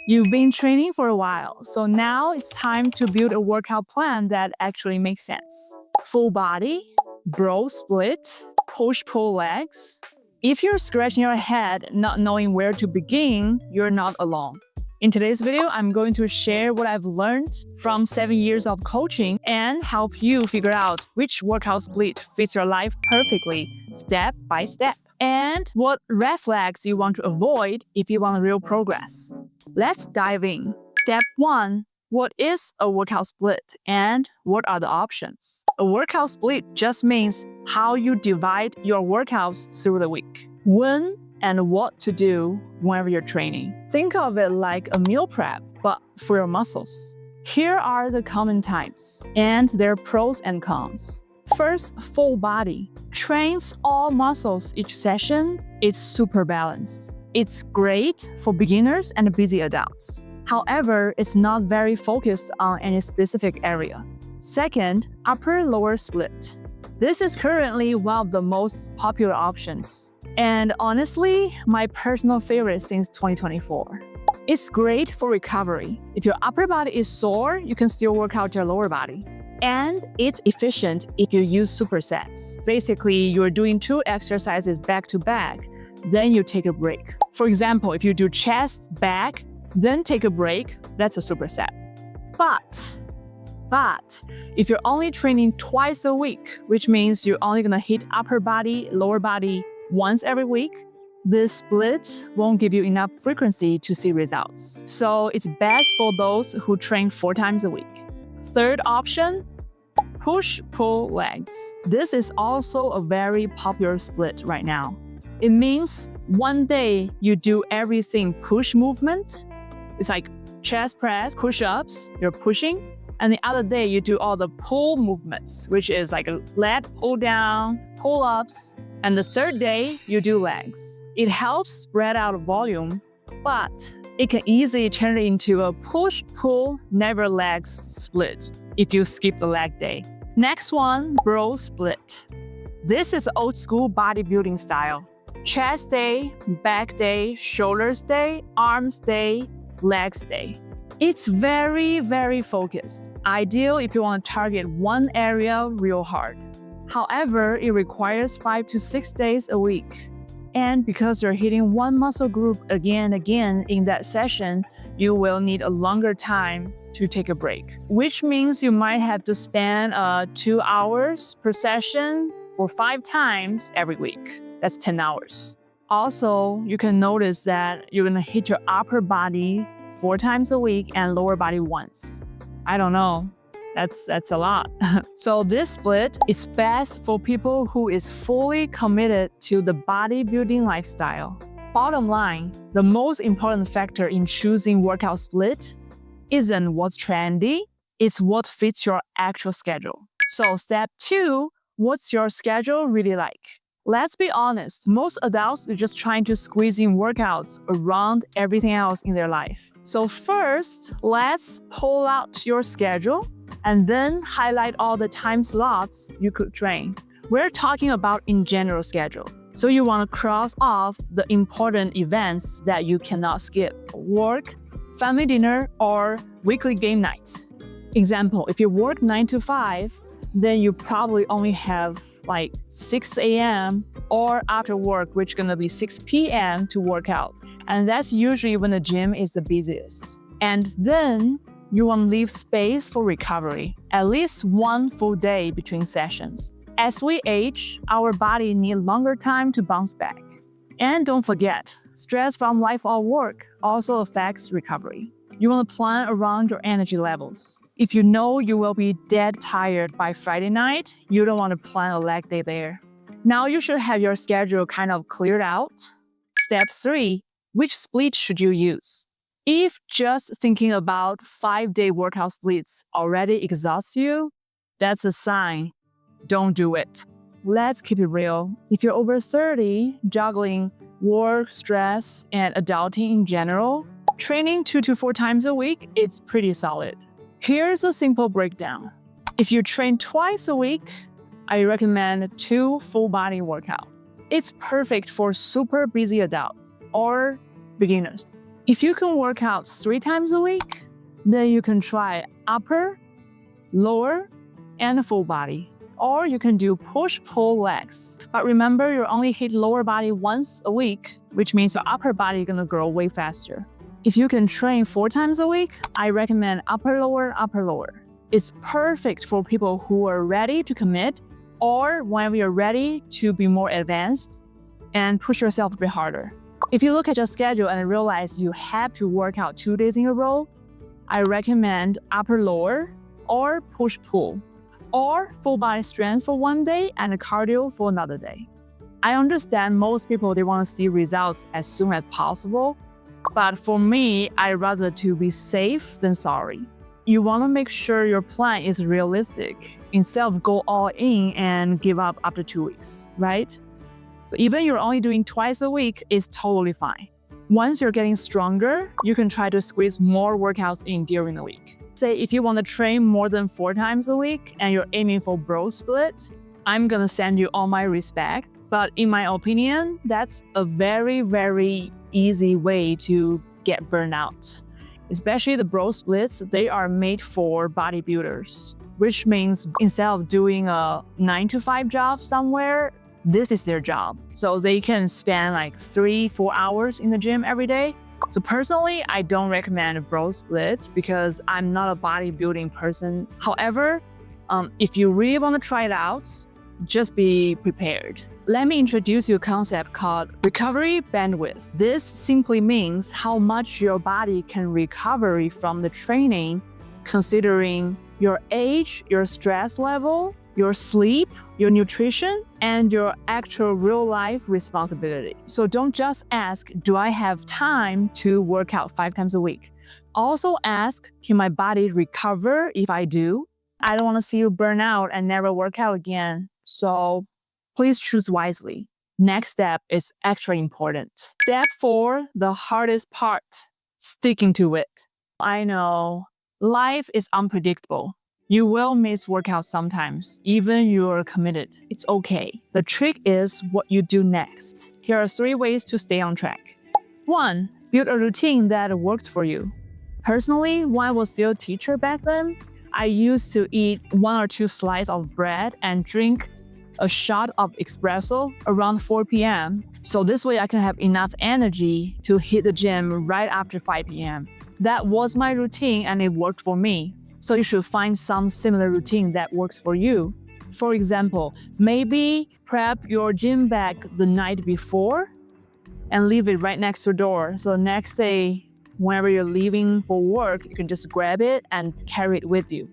You've been training for a while, so now it's time to build a workout plan that actually makes sense. Full body, bro split, push-pull legs. If you're scratching your head not knowing where to begin, you're not alone. In today's video, I'm going to share what I've learned from 7 years of coaching and help you figure out which workout split fits your life perfectly, step by step, and what red flags you want to avoid if you want real progress. Let's dive in. Step 1. What is a workout split and what are the options? A workout split just means how you divide your workouts through the week. When and what to do whenever you're training. Think of it like a meal prep, but for your muscles. Here are the common types and their pros and cons. First, full body. Trains all muscles each session. It's super balanced. It's great for beginners and busy adults. However, it's not very focused on any specific area. Second, upper-lower split. This is currently one of the most popular options. And honestly, my personal favorite since 2024. It's great for recovery. If your upper body is sore, you can still work out your lower body. And it's efficient if you use supersets. Basically, you're doing 2 exercises back to back, then you take a break. For example, if you do chest, back, then take a break, that's a superset. But if you're only training twice a week, which means you're only gonna hit upper body, lower body once every week, this split won't give you enough frequency to see results. So it's best for those who train 4 times a week. Third option, push-pull legs. This is also a very popular split right now. It means one day you do everything push movement. It's like chest press, push-ups, you're pushing. And the other day you do all the pull movements, which is like a leg pull down, pull-ups. And the third day you do legs. It helps spread out volume, but it can easily turn into a push-pull, never legs split if you skip the leg day. Next one, bro split. This is old school bodybuilding style. Chest day, back day, shoulders day, arms day, legs day. It's very, very focused. Ideal if you want to target one area real hard. However, it requires 5 to 6 days a week. And because you're hitting one muscle group again and again in that session, you will need a longer time to take a break, which means you might have to spend 2 hours per session for 5 times every week. That's 10 hours. Also, you can notice that you're gonna hit your upper body 4 times a week and lower body once. I don't know. That's a lot. So this split is best for people who is fully committed to the bodybuilding lifestyle. Bottom line, the most important factor in choosing workout split isn't what's trendy, it's what fits your actual schedule. So step 2, what's your schedule really like? Let's be honest, most adults are just trying to squeeze in workouts around everything else in their life. So first, let's pull out your schedule and then highlight all the time slots you could train. We're talking about in general schedule. So you want to cross off the important events that you cannot skip: work, family dinner, or weekly game night. Example, if you work 9 to 5, then you probably only have like 6 a.m. or after work, which is gonna be 6 p.m. to work out. And that's usually when the gym is the busiest. And then you want to leave space for recovery, at least 1 full day between sessions. As we age, our body needs longer time to bounce back. And don't forget, stress from life or work also affects recovery. You want to plan around your energy levels. If you know you will be dead tired by Friday night, you don't want to plan a leg day there. Now you should have your schedule kind of cleared out. Step 3, which split should you use? If just thinking about 5-day workout splits already exhausts you, that's a sign. Don't do it. Let's keep it real. If you're over 30, juggling work, stress, and adulting in general, training 2 to 4 times a week, it's pretty solid. Here's a simple breakdown. If you train twice a week, I recommend 2 full body workouts. It's perfect for super busy adults or beginners. If you can work out 3 times a week, then you can try upper, lower, and full body. Or you can do push-pull legs. But remember, you only hit lower body once a week, which means your upper body is gonna grow way faster. If you can train 4 times a week, I recommend upper, lower. It's perfect for people who are ready to commit or when you're ready to be more advanced and push yourself a bit harder. If you look at your schedule and realize you have to work out 2 days in a row, I recommend upper, lower, or push-pull, or full body strength for 1 day and cardio for another day. I understand most people, they want to see results as soon as possible, but for me, I'd rather to be safe than sorry. You want to make sure your plan is realistic instead of go all in and give up after 2 weeks, right? So even you're only doing twice a week, it's totally fine. Once you're getting stronger, you can try to squeeze more workouts in during the week. Say if you want to train more than 4 times a week and you're aiming for bro split, I'm gonna send you all my respect. But in my opinion, that's a very, very easy way to get burnout. Especially the bro splits, they are made for bodybuilders, which means instead of doing a 9-to-5 job somewhere, this is their job. So they can spend like 3-4 hours in the gym every day. So personally, I don't recommend a bro split because I'm not a bodybuilding person. However, if you really want to try it out, just be prepared. Let me introduce you a concept called recovery bandwidth. This simply means how much your body can recover from the training, considering your age, your stress level, your sleep, your nutrition, and your actual real-life responsibility. So don't just ask, do I have time to work out 5 times a week? Also ask, can my body recover if I do? I don't want to see you burn out and never work out again. So please choose wisely. Next step is extra important. Step 4, the hardest part, sticking to it. I know, life is unpredictable. You will miss workouts sometimes, even you're committed. It's okay. The trick is what you do next. Here are 3 ways to stay on track. 1, build a routine that works for you. Personally, when I was still a teacher back then, I used to eat 1 or 2 slices of bread and drink a shot of espresso around 4 p.m. So this way I can have enough energy to hit the gym right after 5 p.m. That was my routine and it worked for me. So you should find some similar routine that works for you. For example, maybe prep your gym bag the night before and leave it right next to your door. So next day, whenever you're leaving for work, you can just grab it and carry it with you.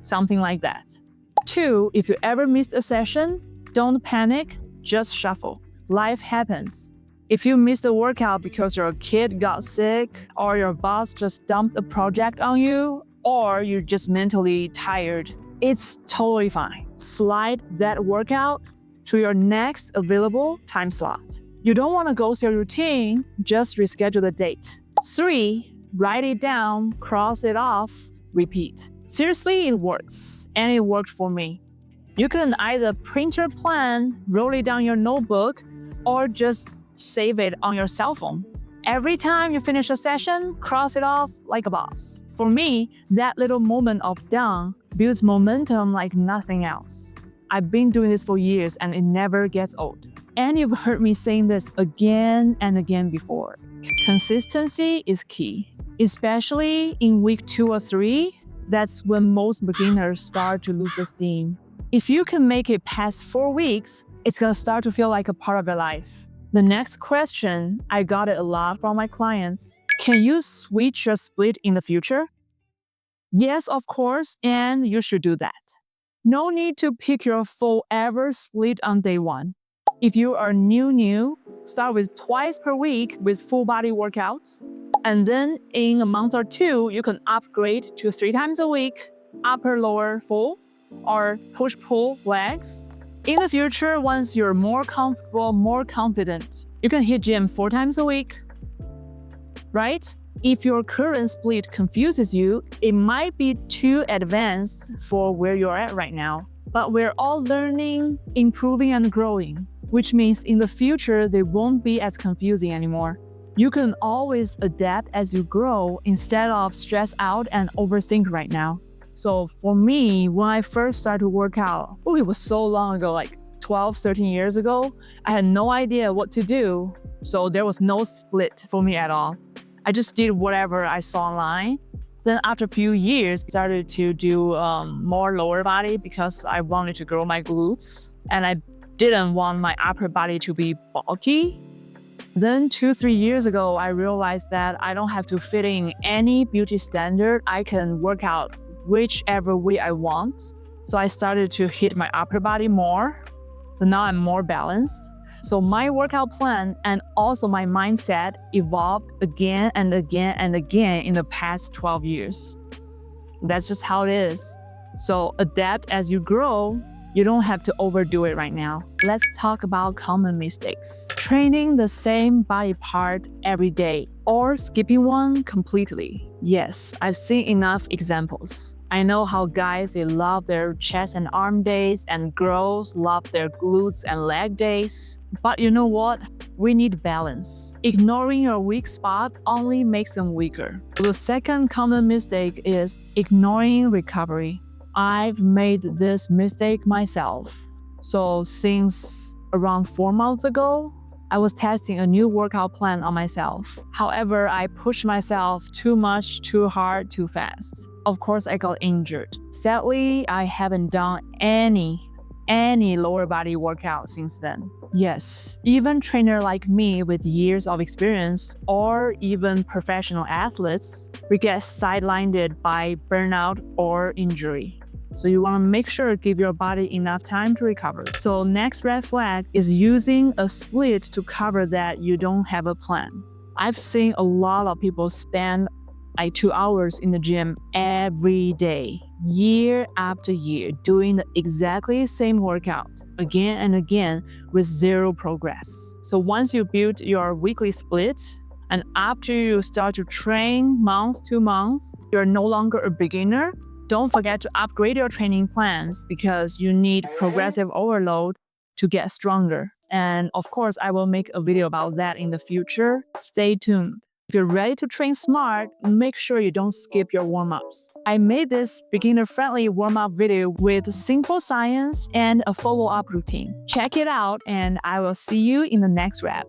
Something like that. 2, if you ever missed a session, don't panic, just shuffle. Life happens. If you missed a workout because your kid got sick, or your boss just dumped a project on you, or you're just mentally tired, it's totally fine. Slide that workout to your next available time slot. You don't want to go through your routine, just reschedule the date. 3, write it down, cross it off, repeat. Seriously, it works, and it worked for me. You can either print your plan, roll it down your notebook, or just save it on your cell phone. Every time you finish a session, cross it off like a boss. For me, that little moment of done builds momentum like nothing else. I've been doing this for years and it never gets old. And you've heard me saying this again and again before. Consistency is key, especially in week 2 or 3. That's when most beginners start to lose steam. If you can make it past 4 weeks, it's gonna start to feel like a part of your life. The next question, I got it a lot from my clients. Can you switch your split in the future? Yes, of course, and you should do that. No need to pick your forever split on day 1. If you are new, start with twice per week with full body workouts. And then in a month or 2, you can upgrade to 3 times a week, upper, lower, full, or push-pull legs. In the future, once you're more comfortable, more confident, you can hit gym 4 times a week, right? If your current split confuses you, it might be too advanced for where you're at right now. But we're all learning, improving, and growing, which means in the future, they won't be as confusing anymore. You can always adapt as you grow instead of stress out and overthink right now. So for me, when I first started to work out, it was so long ago, like 12, 13 years ago, I had no idea what to do. So there was no split for me at all. I just did whatever I saw online. Then after a few years, I started to do more lower body because I wanted to grow my glutes and I didn't want my upper body to be bulky. Then 2-3 years ago, I realized that I don't have to fit in any beauty standard. I can work out whichever way I want. So I started to hit my upper body more. So now I'm more balanced. So my workout plan and also my mindset evolved again and again and again in the past 12 years. That's just how it is. So adapt as you grow. You don't have to overdo it right now. Let's talk about common mistakes. Training the same body part every day or skipping one completely. Yes, I've seen enough examples. I know how guys, they love their chest and arm days and girls love their glutes and leg days. But you know what? We need balance. Ignoring your weak spot only makes them weaker. The second common mistake is ignoring recovery. I've made this mistake myself. So since around 4 months ago, I was testing a new workout plan on myself. However, I pushed myself too much, too hard, too fast. Of course, I got injured. Sadly, I haven't done any lower body workout since then. Yes, even trainer like me with years of experience or even professional athletes, we get sidelined by burnout or injury. So you want to make sure to give your body enough time to recover. So next red flag is using a split to cover that you don't have a plan. I've seen a lot of people spend like 2 hours in the gym every day, year after year, doing the exactly same workout again and again with zero progress. So once you build your weekly split, and after you start to train month to month, you're no longer a beginner. Don't forget to upgrade your training plans because you need progressive overload to get stronger. And of course, I will make a video about that in the future. Stay tuned. If you're ready to train smart, make sure you don't skip your warm-ups. I made this beginner-friendly warm-up video with simple science and a follow-up routine. Check it out and I will see you in the next rep.